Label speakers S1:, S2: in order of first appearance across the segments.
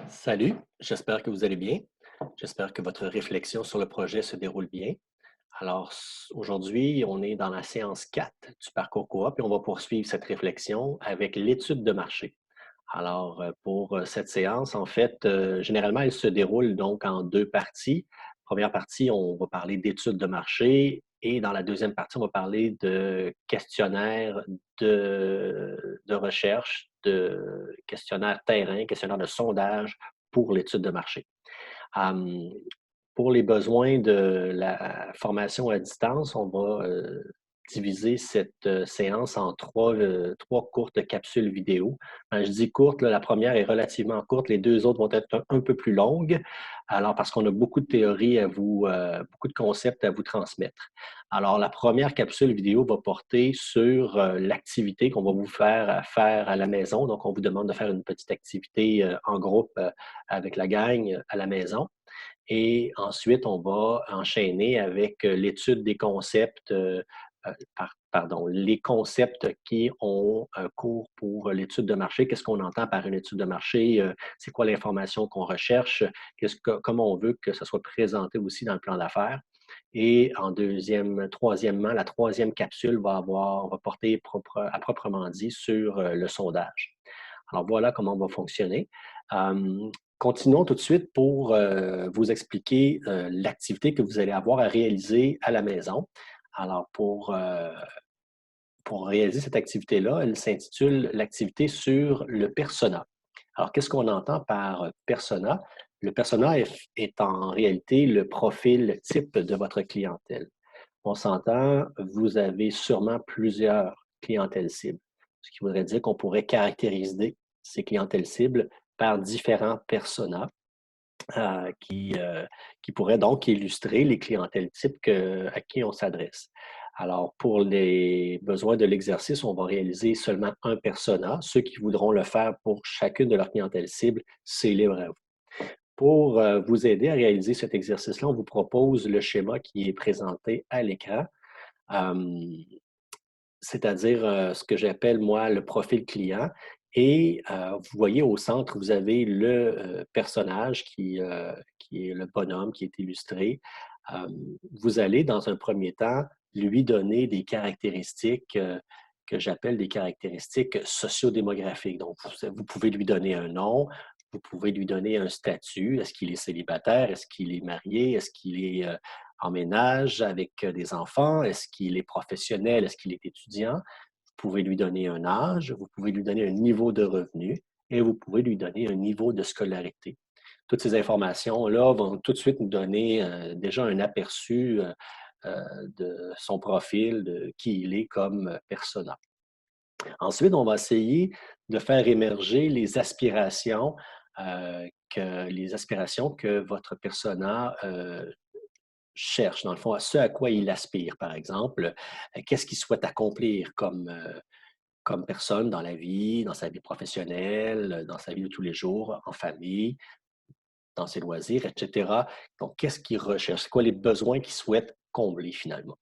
S1: Salut, j'espère que vous allez bien. J'espère que votre réflexion sur le projet se déroule bien. Alors, aujourd'hui, on est dans la séance 4 du parcours coop et on va poursuivre cette réflexion avec l'étude de marché. Alors, pour cette séance, en fait, généralement, elle se déroule donc en deux parties. Première partie, on va parler d'études de marché et dans la deuxième partie, on va parler de questionnaires de recherche, de questionnaires terrain, questionnaires de sondage pour l'étude de marché. Hum, pour les besoins de la formation à distance, on va diviser cette séance en trois courtes capsules vidéo. Quand je dis courte, là, la première est relativement courte, les deux autres vont être un peu plus longues, alors parce qu'on a beaucoup de théories à vous, beaucoup de concepts à vous transmettre. Alors, la première capsule vidéo va porter sur l'activité qu'on va vous faire à la maison. Donc, on vous demande de faire une petite activité en groupe avec la gang à la maison. Et ensuite, on va enchaîner avec l'étude des concepts, pardon, les concepts qui ont un cours pour l'étude de marché. Qu'est-ce qu'on entend par une étude de marché? C'est quoi l'information qu'on recherche? Comment on veut que ça soit présenté aussi dans le plan d'affaires? Et en troisièmement, la troisième capsule va porter à proprement dit sur le sondage. Alors voilà comment on va fonctionner. Continuons tout de suite pour vous expliquer l'activité que vous allez avoir à réaliser à la maison. Alors, pour réaliser cette activité-là, elle s'intitule l'activité sur le persona. Alors, qu'est-ce qu'on entend par persona? Le persona est en réalité le profil type de votre clientèle. On s'entend, vous avez sûrement plusieurs clientèles cibles, ce qui voudrait dire qu'on pourrait caractériser ces clientèles cibles par différents personas qui pourraient donc illustrer les clientèles types à qui on s'adresse. Alors, pour les besoins de l'exercice, on va réaliser seulement un persona. Ceux qui voudront le faire pour chacune de leurs clientèles cibles, c'est libre à vous. Pour vous aider à réaliser cet exercice-là, on vous propose le schéma qui est présenté à l'écran, euh, c'est-à-dire ce que j'appelle, moi, le profil client. Et vous voyez au centre, vous avez le personnage qui est le bonhomme qui est illustré. Euh, Vous allez, dans un premier temps, lui donner des caractéristiques que j'appelle des caractéristiques sociodémographiques. Donc, vous pouvez lui donner un nom, vous pouvez lui donner un statut. Est-ce qu'il est célibataire? Est-ce qu'il est marié? Est-ce qu'il est en ménage avec des enfants? Est-ce qu'il est professionnel? Est-ce qu'il est étudiant? Vous pouvez lui donner un âge, vous pouvez lui donner un niveau de revenu et vous pouvez lui donner un niveau de scolarité. Toutes ces informations-là vont tout de suite nous donner déjà un aperçu de son profil, de qui il est comme persona. Ensuite, on va essayer de faire émerger les aspirations que votre persona cherche, dans le fond, à ce à quoi il aspire, par exemple. Qu'est-ce qu'il souhaite accomplir comme personne dans la vie, dans sa vie professionnelle, dans sa vie de tous les jours, en famille, dans ses loisirs, etc. Donc, qu'est-ce qu'il recherche? C'est quoi les besoins qu'il souhaite combler finalement?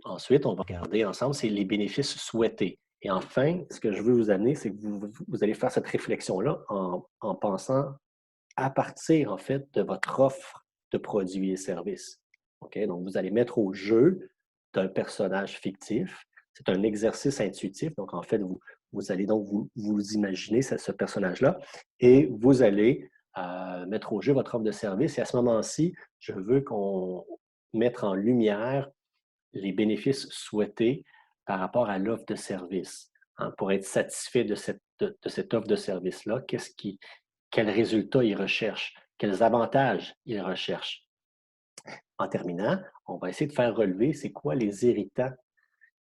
S1: Ensuite, on va regarder ensemble, c'est les bénéfices souhaités. Et enfin, ce que je veux vous amener, c'est que vous allez faire cette réflexion-là en pensant à partir, en fait, de votre offre de produits et services. OK? Donc, vous allez mettre au jeu d'un personnage fictif. C'est un exercice intuitif. Donc, en fait, vous allez donc vous imaginer ce personnage-là et vous allez mettre au jeu votre offre de service. Et à ce moment-ci, je veux qu'on mette en lumière les bénéfices souhaités par rapport à l'offre de service. Hein, pour être satisfait de cette offre de service-là, quels résultats ils recherchent, quels avantages ils recherchent. En terminant, on va essayer de faire relever c'est quoi les irritants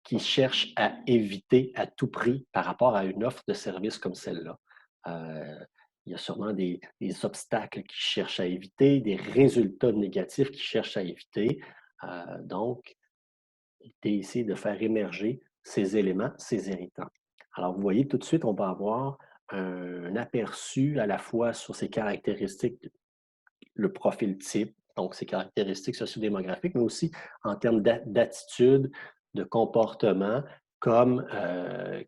S1: qu'ils cherchent à éviter à tout prix par rapport à une offre de service comme celle-là. Euh, il y a sûrement des obstacles qu'ils cherchent à éviter, des résultats négatifs qu'ils cherchent à éviter. Donc, l'idée ici est de faire émerger ces éléments, ces irritants. Alors, vous voyez, tout de suite, on va avoir un aperçu à la fois sur ces caractéristiques, le profil type, donc ces caractéristiques sociodémographiques, mais aussi en termes d'attitude, de comportement comme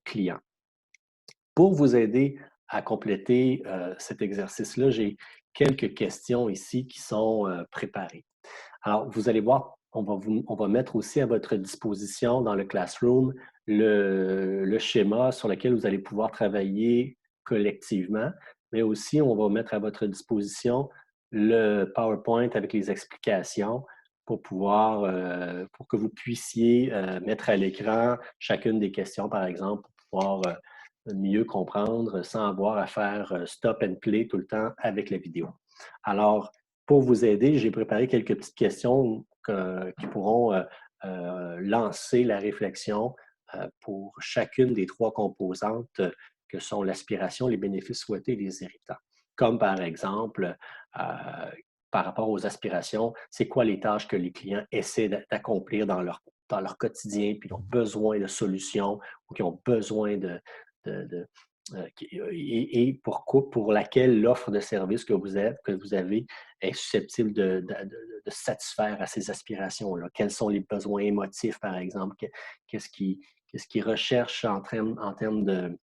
S1: client. Pour vous aider à compléter cet exercice-là, j'ai quelques questions ici qui sont préparées. Alors, vous allez voir, on va mettre aussi à votre disposition dans le Classroom le schéma sur lequel vous allez pouvoir travailler collectivement, mais aussi on va mettre à votre disposition le PowerPoint avec les explications pour pouvoir, pour que vous puissiez mettre à l'écran chacune des questions, par exemple, pour pouvoir mieux comprendre sans avoir à faire stop and play tout le temps avec la vidéo. Alors, pour vous aider, j'ai préparé quelques petites questions qui pourront lancer la réflexion pour chacune des trois composantes que sont l'aspiration, les bénéfices souhaités et les irritants. Comme par exemple, par rapport aux aspirations, c'est quoi les tâches que les clients essaient d'accomplir dans leur quotidien, puis ils ont besoin de solutions ou qui ont besoin de pour laquelle l'offre de service que vous avez est susceptible de satisfaire à ces aspirations-là. Quels sont les besoins émotifs, par exemple? Qu'est-ce qu'ils recherchent en termes de,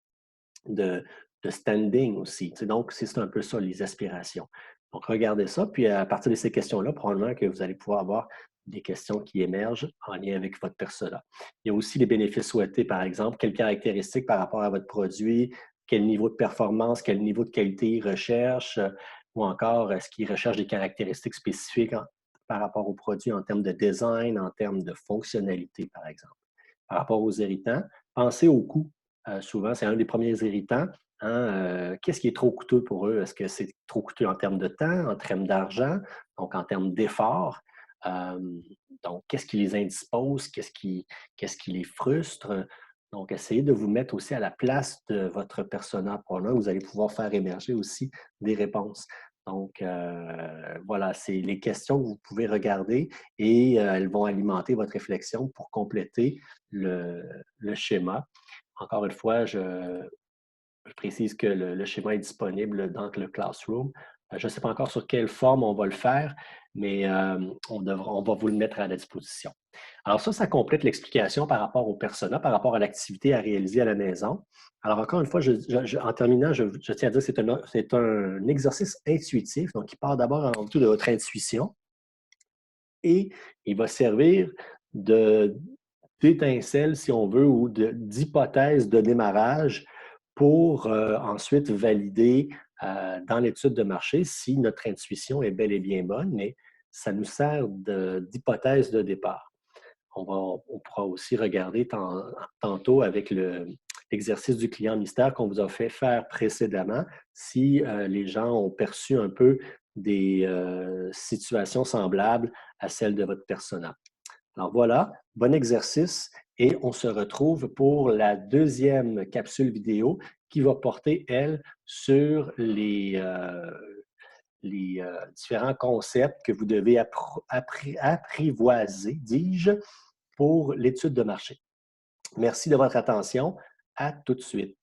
S1: de standing aussi? Tu sais, donc, c'est un peu ça, les aspirations. Donc, regardez ça, puis à partir de ces questions-là, probablement que vous allez pouvoir avoir des questions qui émergent en lien avec votre persona. Il y a aussi les bénéfices souhaités, par exemple, quelles caractéristiques par rapport à votre produit, quel niveau de performance, quel niveau de qualité ils recherchent, ou encore est-ce qu'ils recherchent des caractéristiques spécifiques par rapport au produit en termes de design, en termes de fonctionnalité, par exemple. Par rapport aux irritants, pensez au coût. Souvent, c'est un des premiers irritants. Hein, qu'est-ce qui est trop coûteux pour eux? Est-ce que c'est trop coûteux en termes de temps, en termes d'argent, donc en termes d'effort? Euh, donc, qu'est-ce qui les indispose? Qu'est-ce qui les frustre? Donc, essayez de vous mettre aussi à la place de votre persona. Probablement, vous allez pouvoir faire émerger aussi des réponses. Donc, voilà, c'est les questions que vous pouvez regarder et elles vont alimenter votre réflexion pour compléter le schéma. Encore une fois, je précise que le schéma est disponible dans le Classroom. Je ne sais pas encore sur quelle forme on va le faire, mais on va vous le mettre à la disposition. Alors ça complète l'explication par rapport au persona, par rapport à l'activité à réaliser à la maison. Alors encore une fois, en terminant, je tiens à dire que c'est un exercice intuitif, donc il part d'abord avant tout de votre intuition et il va servir d'étincelle, si on veut, ou d'hypothèse de démarrage pour ensuite valider dans l'étude de marché si notre intuition est bel et bien bonne, mais ça nous sert d'hypothèse de départ. On pourra aussi regarder tantôt avec l'exercice du client mystère qu'on vous a fait faire précédemment, si les gens ont perçu un peu des situations semblables à celles de votre persona. Alors voilà, bon exercice et on se retrouve pour la deuxième capsule vidéo qui va porter, elle, sur les différents concepts que vous devez apprivoiser, dis-je, pour l'étude de marché. Merci de votre attention. À tout de suite.